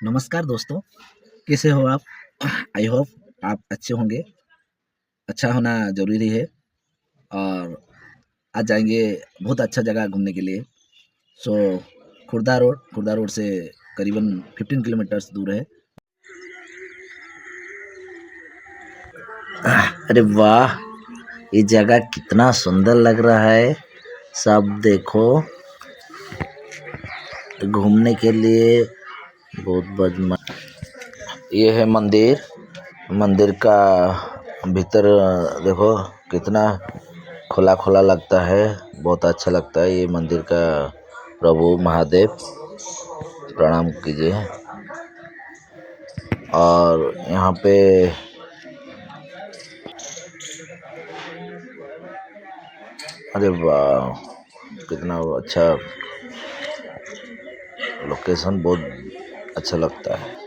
नमस्कार दोस्तों, कैसे हो आप? आई होप आप अच्छे होंगे। अच्छा होना ज़रूरी है। और आज जाएंगे बहुत अच्छा जगह घूमने के लिए। सो खुर्दा रोड से करीबन 15 किलोमीटर्स दूर है। अरे वाह, ये जगह कितना सुंदर लग रहा है। सब देखो, घूमने के लिए बहुत बदमा। ये है मंदिर। मंदिर का भीतर देखो कितना खुला खुला लगता है। बहुत अच्छा लगता है ये मंदिर का। प्रभु महादेव प्रणाम कीजिए। और यहाँ पे अरे वाह, कितना अच्छा लोकेशन, बहुत अच्छा लगता है।